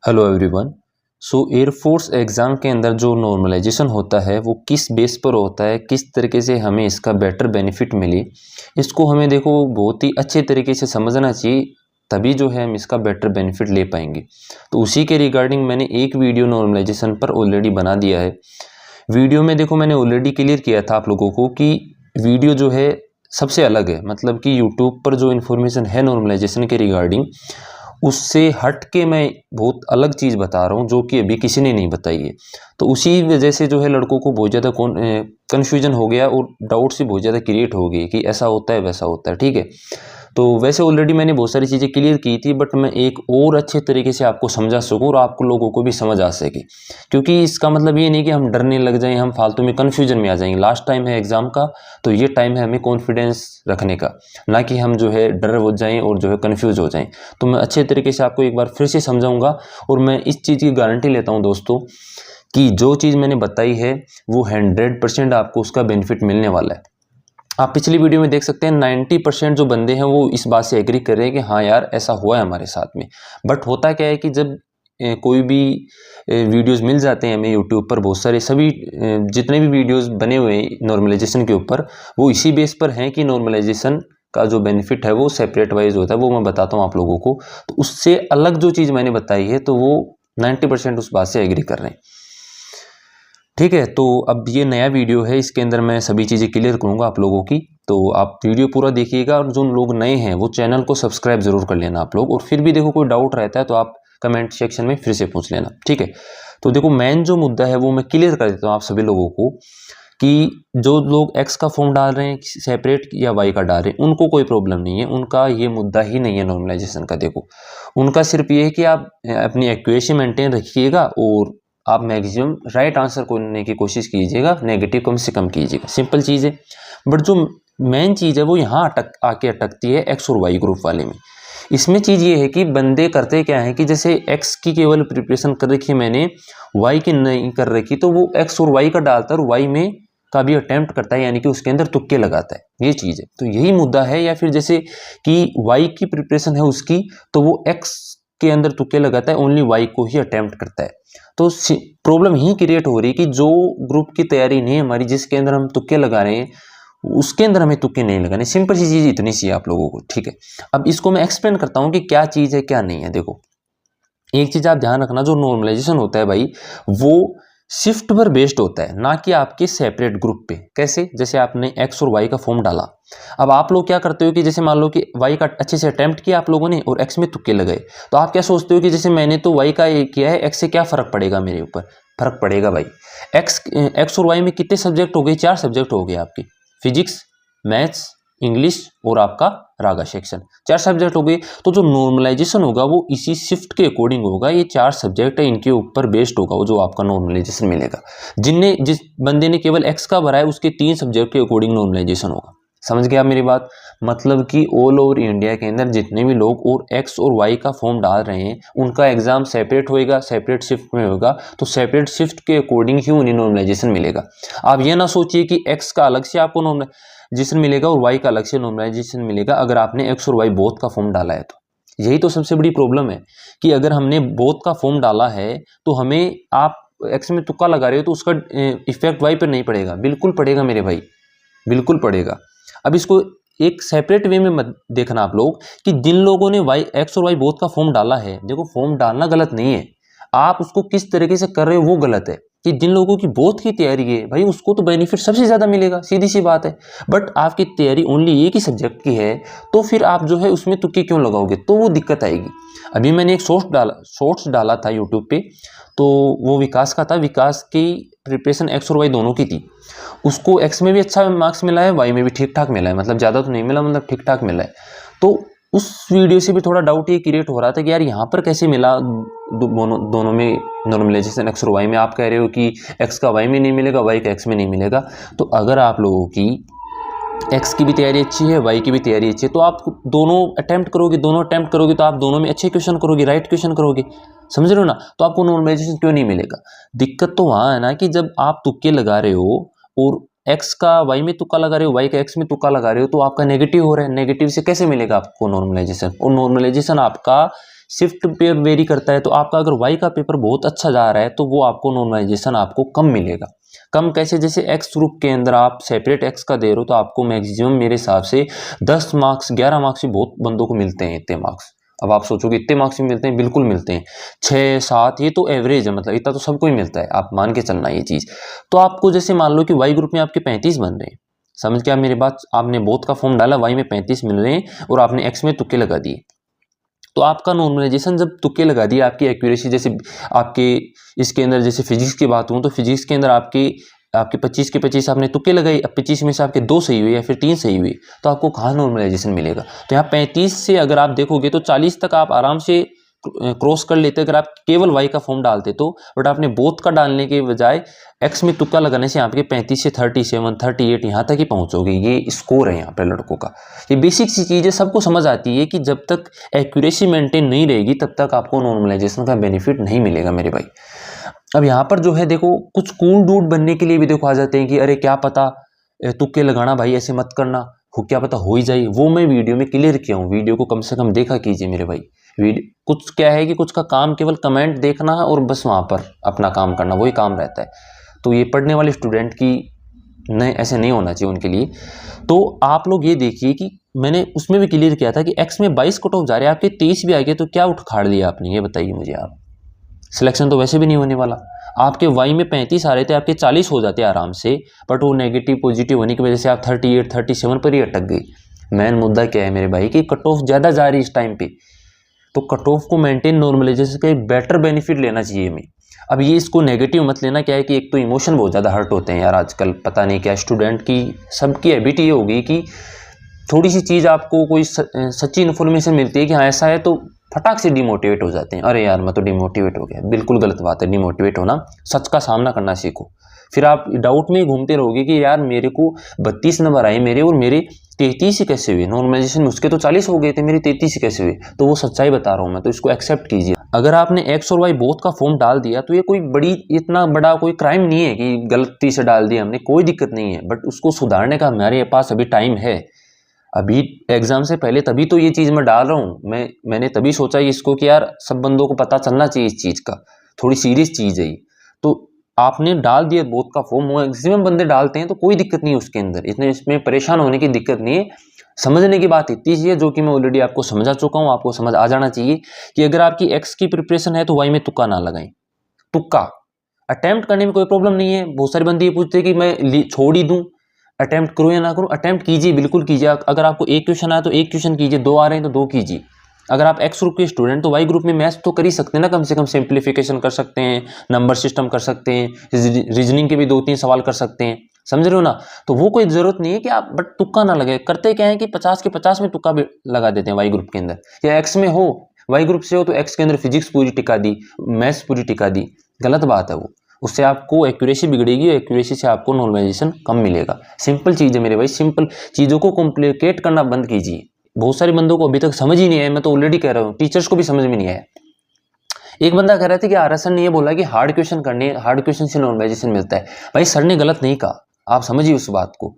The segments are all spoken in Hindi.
Hello everyone. एयरफोर्स एग्ज़ाम के अंदर जो नॉर्मलाइजेशन होता है वो किस बेस पर होता है, किस तरीके से हमें इसका बेटर बेनिफिट मिले, इसको हमें देखो बहुत ही अच्छे तरीके से समझना चाहिए। तभी जो है हम इसका बेटर बेनिफिट ले पाएंगे। तो उसी के रिगार्डिंग मैंने एक वीडियो नॉर्मलाइजेशन पर ऑलरेडी बना दिया है। वीडियो में देखो मैंने ऑलरेडी क्लियर किया था आप लोगों को कि वीडियो जो है सबसे अलग है, मतलब कि यूट्यूब पर जो इन्फॉर्मेशन है नॉर्मलाइजेशन के रिगार्डिंग उससे हट के मैं बहुत अलग चीज़ बता रहा हूँ जो कि अभी किसी ने नहीं बताई है। तो उसी वजह से जो है लड़कों को बहुत ज़्यादा कन्फ्यूजन हो गया और डाउट से बहुत ज़्यादा क्रिएट हो गई कि ऐसा होता है वैसा होता है। ठीक है, तो वैसे ऑलरेडी मैंने बहुत सारी चीज़ें क्लियर की थी, बट मैं एक और अच्छे तरीके से आपको समझा सकूँ और आपको लोगों को भी समझ आ सके। क्योंकि इसका मतलब ये नहीं कि हम डरने लग जाएं, हम फालतू में कन्फ्यूजन में आ जाएंगे। लास्ट टाइम है एग्ज़ाम का, तो ये टाइम है हमें कॉन्फिडेंस रखने का, ना कि हम जो है डर हो जाएं और जो है कन्फ्यूज हो जाएं। तो मैं अच्छे तरीके से आपको एक बार फिर से समझाऊंगा और मैं इस चीज़ की गारंटी लेता हूँ दोस्तों कि जो चीज़ मैंने बताई है वो 100% आपको उसका बेनिफिट मिलने वाला है। आप पिछली वीडियो में देख सकते हैं 90% जो बंदे हैं वो इस बात से एग्री कर रहे हैं कि हाँ यार ऐसा हुआ है हमारे साथ में। बट होता क्या है कि जब कोई भी वीडियोस मिल जाते हैं हमें यूट्यूब पर, बहुत सारे सभी जितने भी वीडियोस बने हुए हैं नॉर्मलाइजेशन के ऊपर वो इसी बेस पर हैं कि नॉर्मलाइजेशन का जो बेनिफिट है वो सेपरेट वाइज होता है। वो मैं बताता हूँ आप लोगों को। तो उससे अलग जो चीज़ मैंने बताई है तो वो 90% उस बात से एग्री कर रहे हैं। ठीक है, तो अब ये नया वीडियो है, इसके अंदर मैं सभी चीज़ें क्लियर करूँगा आप लोगों की। तो आप वीडियो पूरा देखिएगा और जो लोग नए हैं वो चैनल को सब्सक्राइब जरूर कर लेना आप लोग। और फिर भी देखो कोई डाउट रहता है तो आप कमेंट सेक्शन में फिर से पूछ लेना। ठीक है, तो देखो मेन जो मुद्दा है वो मैं क्लियर कर देता हूँ आप सभी लोगों को कि जो लोग एक्स का फॉर्म डाल रहे हैं सेपरेट या वाई का डाल रहे हैं उनको कोई प्रॉब्लम नहीं है, उनका ये मुद्दा ही नहीं है नॉर्मलाइजेशन का। देखो उनका सिर्फ ये है कि आप अपनी एक्यूरेसी मेंटेन रखिएगा और आप मैक्सिमम राइट आंसर करने की कोशिश कीजिएगा, नेगेटिव कम से कम कीजिएगा। सिंपल चीज़ है। बट जो मेन चीज़ है वो यहाँ आके अटकती है एक्स और वाई ग्रुप वाले में। इसमें चीज़ ये है कि बंदे करते क्या है कि जैसे एक्स की केवल प्रिपरेशन कर रखी है मैंने, वाई की नहीं कर रखी, तो वो एक्स और वाई का डालता है और वाई में का भी अटेम्प्ट करता है, यानी कि उसके अंदर तुक्के लगाता है। ये चीज़ है, तो यही मुद्दा है। या फिर जैसे कि वाई की प्रिपरेशन है उसकी, तो वो एक्स के अंदर तुक्के लगाता है, ओनली वाई को ही अटेम्प्ट करता है। तो प्रॉब्लम ही क्रिएट हो रही है कि जो ग्रुप की तैयारी नहीं है हमारी, जिसके अंदर हम तुक्के लगा रहे हैं उसके अंदर हमें तुक्के नहीं लगाने। सिंपल सी चीज़ इतनी सी है आप लोगों को। ठीक है, अब इसको मैं एक्सप्लेन करता हूँ कि क्या चीज़ है क्या नहीं है। देखो एक चीज़ आप ध्यान रखना, जो नॉर्मलाइजेशन होता है भाई वो शिफ्ट पर बेस्ड होता है, ना कि आपके सेपरेट ग्रुप पे। कैसे? जैसे आपने एक्स और वाई का फॉर्म डाला, अब आप लोग क्या करते हो कि जैसे मान लो कि वाई का अच्छे से अटेम्प्ट किया आप लोगों ने और एक्स में तुक्के लगाए, तो आप क्या सोचते हो कि जैसे मैंने तो वाई का ये किया है, एक्स से क्या फ़र्क पड़ेगा मेरे ऊपर? फर्क पड़ेगा भाई। एक्स और वाई में कितने सब्जेक्ट हो गए? 4 सब्जेक्ट हो गए आपके, फिजिक्स, मैथ्स, इंग्लिश और आपका रागा सेक्शन, 4 सब्जेक्ट हो गए। तो जो नॉर्मलाइजेशन होगा वो इसी शिफ्ट के अकॉर्डिंग होगा। ये 4 सब्जेक्ट है, इनके ऊपर बेस्ड होगा वो जो आपका नॉर्मलाइजेशन मिलेगा। जिस बंदे ने केवल एक्स का भरा है उसके 3 सब्जेक्ट के अकॉर्डिंग नॉर्मलाइजेशन होगा। समझ गया आप मेरी बात? मतलब कि ऑल ओवर इंडिया के अंदर जितने भी लोग और एक्स और वाई का फॉर्म डाल रहे हैं उनका एग्जाम सेपरेट होएगा, सेपरेट शिफ्ट में होगा। तो सेपरेट शिफ्ट के अकॉर्डिंग ही उन्हें नॉर्मलाइजेशन मिलेगा। आप ये ना सोचिए कि एक्स का अलग से आपको नॉर्मलाइजेशन मिलेगा और वाई का अलग से नॉर्मलाइजेशन मिलेगा अगर आपने एक्स और वाई बोथ का फॉर्म डाला है तो। यही तो सबसे बड़ी प्रॉब्लम है कि अगर हमने बोथ का फॉर्म डाला है तो हमें, आप एक्स में तुक्का लगा रहे हो तो उसका इफेक्ट वाई पर नहीं पड़ेगा। बिल्कुल पड़ेगा मेरे भाई, बिल्कुल पड़ेगा। अब इसको एक सेपरेट वे में मत देखना आप लोग कि जिन लोगों ने वाई एक्स और वाई बोथ का फॉर्म डाला है, देखो फॉर्म डालना गलत नहीं है, आप उसको किस तरीके से कर रहे हो वो गलत है। कि जिन लोगों की बोथ की तैयारी है भाई उसको तो बेनिफिट सबसे ज़्यादा मिलेगा, सीधी सी बात है। बट आपकी तैयारी ओनली एक ही सब्जेक्ट की है तो फिर आप जो है उसमें तुक्के क्यों लगाओगे, तो वो दिक्कत आएगी। अभी मैंने एक शॉर्ट्स डाला था यूट्यूब पे, तो वो विकास का था। विकास की प्रिपरेशन एक्स और वाई दोनों की थी। उसको एक्स में भी अच्छा मार्क्स मिला है, वाई में भी ठीक ठाक मिला है, मतलब ज़्यादा तो नहीं मिला, मतलब ठीक ठाक मिला है। तो उस वीडियो से भी थोड़ा डाउट ये क्रिएट हो रहा था कि यार यहाँ पर कैसे मिला दोनों में नॉर्मलाइजेशन एक्स और वाई में। आप कह रहे हो कि एक्स का वाई में नहीं मिलेगा, वाई का एक्स में नहीं मिलेगा। तो अगर आप लोगों की एक्स की भी तैयारी अच्छी है, वाई की भी तैयारी अच्छी है, तो आप दोनों अटेम्प्ट करोगे तो आप दोनों में अच्छे क्वेश्चन करोगे, राइट क्वेश्चन करोगे। समझ रहे हो ना? तो आपको नॉर्मलाइजेशन क्यों नहीं मिलेगा? दिक्कत तो वहाँ है ना कि जब आप तुक्के लगा रहे हो और एक्स का वाई में तुक्का लगा रहे हो, वाई का एक्स में तुक्का लगा रहे हो, तो आपका नेगेटिव हो रहा है। नेगेटिव से कैसे मिलेगा आपको नॉर्मलाइजेशन? और नॉर्मलाइजेशन आपका शिफ्ट पे वेरी करता है। तो आपका अगर वाई का पेपर बहुत अच्छा जा रहा है तो वो आपको नॉर्मलाइजेशन आपको कम मिलेगा। कम कैसे, जैसे एक्स ग्रुप के अंदर आप सेपरेट एक्स का दे रहे हो तो आपको मैक्सिमम मेरे हिसाब से 10 मार्क्स 11 मार्क्स भी बहुत बंदों को मिलते हैं, इतने मार्क्स। अब आप सोचोगे इतने मार्क्स भी मिलते हैं, बिल्कुल मिलते हैं, 6 7 ये तो एवरेज है, मतलब इतना तो सबको ही मिलता है, आप मान के चलना ये चीज़। तो आपको जैसे मान लो कि वाई ग्रुप में आपके 35 बन रहे हैं, समझ के आप मेरी बात, आपने बोथ का फॉर्म डाला, वाई में 35 मिल रहे हैं और आपने एक्स में तुक्के लगा दिए, तो आपका नॉर्मलाइजेशन जब तुक्के लगा दिए, आपकी एक्यूरेसी, जैसे आपके इसके अंदर जैसे फिजिक्स की बात हूँ तो फिजिक्स के अंदर आपके आपके 25 के 25 आपने तुक्के लगाई, अब 25 में से आपके 2 सही हुए या फिर 3 सही हुए, तो आपको कहाँ नॉर्मलाइजेशन मिलेगा। तो यहाँ 35 से अगर आप देखोगे तो 40 तक आप आराम से क्रॉस कर लेते अगर आप केवल वाई का फॉर्म डालते तो, बट आपने बोथ का डालने के बजाय एक्स में तुक्का लगाने से आपके 35 से 37 38 यहाँ तक ही पहुँचोगे। ये स्कोर है यहाँ पे लड़कों का। ये बेसिक सी चीज़ें सबको समझ आती है कि जब तक एक्यूरेसी मेंटेन नहीं रहेगी तब तक आपको नॉर्मलाइजेशन का बेनिफिट नहीं मिलेगा मेरे भाई। अब यहाँ पर जो है देखो, कुछ कूल डूड बनने के लिए भी देखो आ जाते हैं कि अरे क्या पता तुक्के लगाना भाई, ऐसे मत करना, हो क्या पता हो ही जाए। वो मैं वीडियो में क्लियर किया हूँ, वीडियो को कम से कम देखा कीजिए मेरे भाई। वीडियो कुछ क्या है कि कुछ का काम केवल कमेंट देखना है और बस वहाँ पर अपना काम करना, वही काम रहता है। तो ये पढ़ने वाले स्टूडेंट की नहीं, ऐसे नहीं होना चाहिए उनके लिए। तो आप लोग ये देखिए कि मैंने उसमें भी क्लियर किया था कि एक्स में 22 कट ऑफ जा रहे हैं, आपके 23 भी आ गए, तो क्या उखाड़ लिया आपने, ये बताइए मुझे आप। सिलेक्शन तो वैसे भी नहीं होने वाला। आपके वाई में 35 आ रहे थे, आपके 40 हो जाते आराम से, बट वो नेगेटिव पॉजिटिव होने की वजह से आप 38 37 पर ही अटक गई। मेन मुद्दा क्या है मेरे भाई कि कट ऑफ ज़्यादा जा रही है इस टाइम पे, तो कट ऑफ को मेंटेन नॉर्मलाइजेशन का एक बेटर बेनिफिट लेना चाहिए हमें। अब ये इसको नेगेटिव मत लेना, क्या है कि एक तो इमोशन बहुत ज़्यादा हर्ट होते हैं यार आजकल, पता नहीं क्या स्टूडेंट की सबकी हैबिट ये होगी कि थोड़ी सी चीज़ आपको कोई सच्ची इन्फॉर्मेशन मिलती है कि हाँ ऐसा है तो फटाक से डिमोटिवेट हो जाते हैं। अरे यार मैं तो डिमोटिवेट हो गया, बिल्कुल गलत बात है डिमोटिवेट होना। सच का सामना करना सीखो। फिर आप डाउट में ही घूमते रहोगे कि यार मेरे को 32 नंबर आए मेरे, और मेरे 33 ही कैसे हुए, नॉर्मलाइजेशन उसके तो 40 हो गए थे, मेरे 33 ही कैसे हुए। तो वो सच्चाई बता रहा हूँ मैं, तो इसको एक्सेप्ट कीजिए। अगर आपने एक्स और वाई बोथ का फॉर्म डाल दिया तो ये कोई बड़ी, इतना बड़ा कोई क्राइम नहीं है कि गलती से डाल दिया हमने, कोई दिक्कत नहीं है। बट उसको सुधारने का हमारे पास अभी टाइम है। अभी एग्जाम से पहले तभी तो ये चीज़ मैं डाल रहा हूँ। मैंने तभी सोचा इसको कि यार सब बंदों को पता चलना चाहिए इस चीज़ का, थोड़ी सीरियस चीज़ है ये। तो आपने डाल दिया बोथ का फॉर्म, मैक्सिमम बंदे डालते हैं, तो कोई दिक्कत नहीं है उसके अंदर, इतने इसमें परेशान होने की दिक्कत नहीं है। समझने की बात इतनी सी है जो कि मैं ऑलरेडी आपको समझा चुका हूँ, आपको समझ आ जाना चाहिए कि अगर आपकी एक्स की प्रिपरेशन है तो वाई में तुक्का ना लगाएं। तुक्का अटेम्प्ट करने में कोई प्रॉब्लम नहीं है। बहुत सारे बंदे ये पूछते हैं कि मैं छोड़ ही दूं, अटेम्प्ट करूं या ना करूं। अटेम्प्ट कीजिए, बिल्कुल कीजिए। अगर आपको एक क्वेश्चन आया तो एक क्वेश्चन कीजिए, 2 आ रहे हैं तो 2 कीजिए। अगर आप एक्स ग्रुप के स्टूडेंट तो वाई ग्रुप में मैथ्स तो कर ही सकते हैं ना, कम से कम सिंप्लीफिकेशन कर सकते हैं, नंबर सिस्टम कर सकते हैं, रीजनिंग के भी 2-3 सवाल कर सकते हैं, समझ रहे हो ना। तो वो कोई जरूरत नहीं है कि आप बट तुक्का ना लगे। करते क्या है कि 50 के 50 में तुक्का लगा देते हैं वाई ग्रुप के अंदर, या एक्स में हो, वाई ग्रुप से हो तो एक्स के अंदर फिजिक्स पूरी टिका दी, मैथ्स पूरी टिका दी। गलत बात है वो, उससे आपको एक्यूरेसी बिगड़ेगी और एक्यूरेसी से आपको नॉर्मलाइजेशन कम मिलेगा। सिंपल चीज़ है मेरे भाई, सिंपल चीज़ों को कॉम्प्लिकेट करना बंद कीजिए। बहुत सारे बंदों को अभी तक समझ ही नहीं आया, मैं तो ऑलरेडी कह रहा हूँ, टीचर्स को भी समझ में नहीं आया। एक बंदा कह रहा था कि आर एस सर ने ये बोला कि हार्ड क्वेश्चन करने, हार्ड क्वेश्चन से नॉर्मलाइजेशन मिलता है। भाई सर ने गलत नहीं कहा, आप समझिए उस बात को।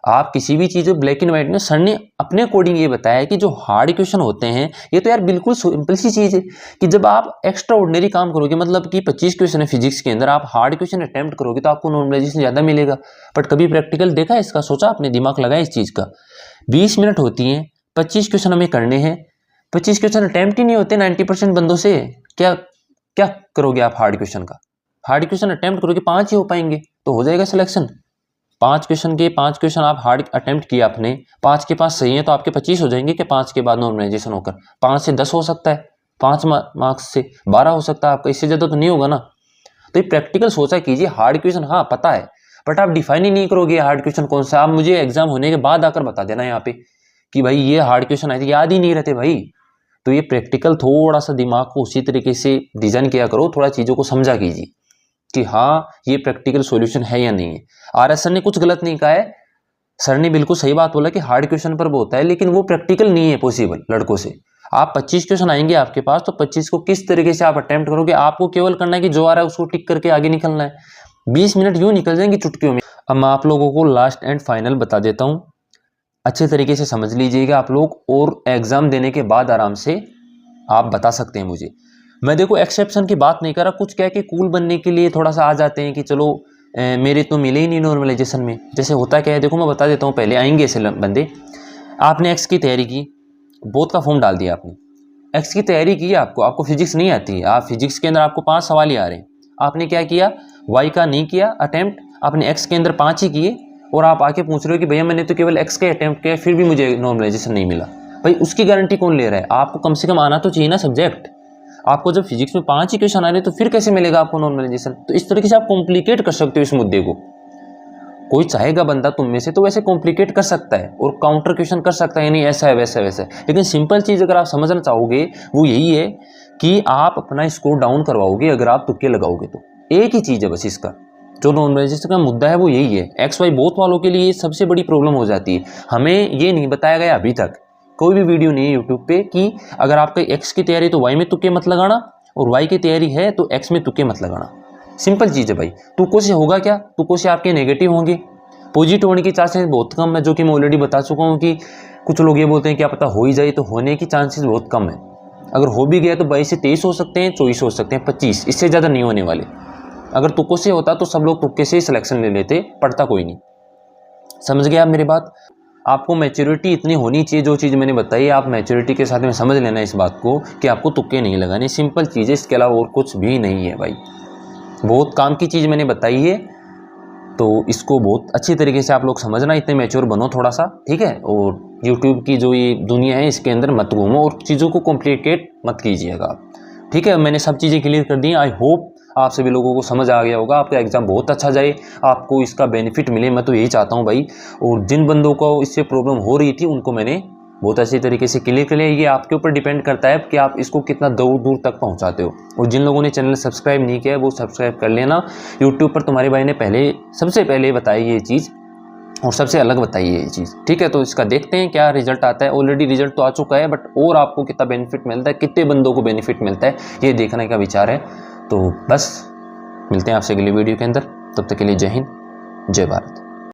आप किसी भी चीज़ ब्लैक एंड व्हाइट में, सर ने अपने अकॉर्डिंग ये बताया कि जो हार्ड क्वेश्चन होते हैं, ये तो यार बिल्कुल सिंपल सी चीज़ है कि जब आप एक्स्ट्रा ऑर्डिनरी काम करोगे, मतलब कि 25 क्वेश्चन है फिजिक्स के अंदर, आप हार्ड क्वेश्चन अटेम्प्ट करोगे तो आपको नॉर्मलाइजेशन ज़्यादा मिलेगा। बट कभी प्रैक्टिकल देखा है इसका, सोचा आपने, दिमाग लगाया इस चीज़ का। 20 मिनट होती हैं, 25 क्वेश्चन हमें करने हैं, 25 क्वेश्चन अटेम्प्ट ही नहीं होते 90% बंदों से। क्या क्या करोगे आप हार्ड क्वेश्चन का? हार्ड क्वेश्चन अटेम्प्ट करोगे 5 ही हो पाएंगे, तो हो जाएगा सिलेक्शन। 5 क्वेश्चन के 5 क्वेश्चन आप हार्ड अटेम्प्ट किया आपने, 5 के 5 सही है तो आपके 25 हो जाएंगे कि 5 के बाद नॉर्मलाइजेशन होकर 5 से 10 हो सकता है, 5 मार्क्स से 12 हो सकता है आपका, इससे ज़्यादा तो नहीं होगा ना। तो ये प्रैक्टिकल सोचा कीजिए। हार्ड क्वेश्चन हाँ पता है, बट आप डिफाइन ही नहीं करोगे हार्ड क्वेश्चन कौन सा। आप मुझे एग्जाम होने के बाद आकर बता देना यहाँ पे कि भाई ये हार्ड क्वेश्चन आए थे, याद ही नहीं रहते भाई। तो ये प्रैक्टिकल थोड़ा सा दिमाग को उसी तरीके से डिजाइन किया करो, थोड़ा चीज़ों को समझा कीजिए कि हाँ ये प्रैक्टिकल सॉल्यूशन है या नहीं है। आर एस सर ने कुछ गलत नहीं कहा है, सर ने बिल्कुल सही बात बोला कि हार्ड क्वेश्चन पर वो होता है, लेकिन वो प्रैक्टिकल नहीं है पॉसिबल लड़कों से। आप 25 क्वेश्चन आएंगे आपके पास, तो 25 को किस तरीके से आप अटेम्प्ट करोगे, आपको केवल करना है कि जो आ रहा है उसको टिक करके आगे निकलना है। 20 मिनट यूं निकल जाएंगे चुटकियों में। अब मैं आप लोगों को लास्ट एंड फाइनल बता देता हूँ, अच्छे तरीके से समझ लीजिएगा आप लोग, और एग्जाम देने के बाद आराम से आप बता सकते हैं मुझे। मैं देखो एक्सेप्शन की बात नहीं कर रहा, कुछ क्या कि कूल बनने के लिए थोड़ा सा आ जाते हैं कि चलो मेरे तो मिले ही नहीं नॉर्मलाइजेशन में। जैसे होता क्या है, देखो मैं बता देता हूँ, पहले आएंगे ऐसे बंदे, आपने एक्स की तैयारी की, बोथ का फॉर्म डाल दिया आपने, एक्स की तैयारी की, आपको फिजिक्स नहीं आती, आप फिजिक्स के अंदर आपको 5 सवाल ही आ रहे हैं, आपने क्या किया, वाई का नहीं किया अटेम्प्ट, आपने एक्स के अंदर 5 ही किए, और आप आके पूछ रहे हो कि भैया मैंने तो केवल एक्स के अटेम्प्ट किया फिर भी मुझे नॉर्मलाइजेशन नहीं मिला। भाई उसकी गारंटी कौन ले रहा है? आपको कम से कम आना तो चाहिए ना सब्जेक्ट। आपको जब फिजिक्स में 5 ही क्वेश्चन आ रहे तो फिर कैसे मिलेगा आपको नॉर्मलाइजेशन? तो इस तरीके से आप कॉम्प्लिकेट कर सकते हो इस मुद्दे को। कोई चाहेगा बंदा तुम में से तो वैसे कॉम्प्लिकेट कर सकता है और काउंटर क्वेश्चन कर सकता है, नहीं ऐसा है वैसा है वैसा है, लेकिन सिंपल चीज़ अगर आप समझना चाहोगे वो यही है कि आप अपना स्कोर डाउन करवाओगे अगर आप तुक्के लगाओगे। तो एक ही चीज़ है बस, इसका जो नॉर्मलाइजेशन का मुद्दा है वो यही है। एक्स वाई बोथ वालों के लिए सबसे बड़ी प्रॉब्लम हो जाती है। हमें ये नहीं बताया गया अभी तक, कोई भी वीडियो नहीं है यूट्यूब पे कि अगर आपका एक्स की तैयारी तो वाई में तुक्के मत लगाना, और वाई की तैयारी है तो एक्स में तुक्के मत लगाना। सिंपल चीज़ है भाई। तुक्कों से होगा क्या? तुक्कों से आपके नेगेटिव होंगे, पॉजिटिव होने की चांसेस बहुत कम है, जो कि मैं ऑलरेडी बता चुका हूँ कि कुछ लोग ये बोलते हैं क्या पता हो ही जाए, तो होने की चांसेस बहुत कम है। अगर हो भी गया तो 22 से 23 हो सकते हैं, 24 हो सकते हैं, 25, इससे ज़्यादा नहीं होने वाले। अगर तुक्कों से होता तो सब लोग तुक्के से ही सिलेक्शन ले लेते, पढ़ता कोई नहीं। समझ गए आप मेरी बात? आपको मैच्योरिटी इतनी होनी चाहिए, जो चीज़ मैंने बताई आप मैच्योरिटी के साथ में समझ लेना इस बात को कि आपको तुक्के नहीं लगाने। सिंपल चीज़ है, इसके अलावा और कुछ भी नहीं है भाई। बहुत काम की चीज़ मैंने बताई है, तो इसको बहुत अच्छी तरीके से आप लोग समझना, इतने मैच्योर बनो थोड़ा सा, ठीक है। और यूट्यूब की जो ये दुनिया है इसके अंदर मत घूमो और चीज़ों को कॉम्प्लिकेट मत कीजिएगा, ठीक है। मैंने सब चीज़ें क्लियर कर दी। आई होप आप सभी लोगों को समझ आ गया होगा, आपका एग्ज़ाम बहुत अच्छा जाए, आपको इसका बेनिफिट मिले, मैं तो यही चाहता हूँ भाई। और जिन बंदों को इससे प्रॉब्लम हो रही थी उनको मैंने बहुत अच्छी तरीके से क्लियर कर लिया। ये आपके ऊपर डिपेंड करता है कि आप इसको कितना दूर दूर तक पहुंचाते हो। और जिन लोगों ने चैनल सब्सक्राइब नहीं किया है वो सब्सक्राइब कर लेना। यूट्यूब पर तुम्हारे भाई ने सबसे पहले बताई ये चीज़ और सबसे अलग बताई है ये चीज़, ठीक है। तो इसका देखते हैं क्या रिजल्ट आता है। ऑलरेडी रिजल्ट तो आ चुका है, बट और आपको कितना बेनिफिट मिलता है, कितने बंदों को बेनिफिट मिलता है, ये देखने का विचार है। तो बस मिलते हैं आपसे अगली वीडियो के अंदर, तब तक के लिए जय हिंद, जय भारत।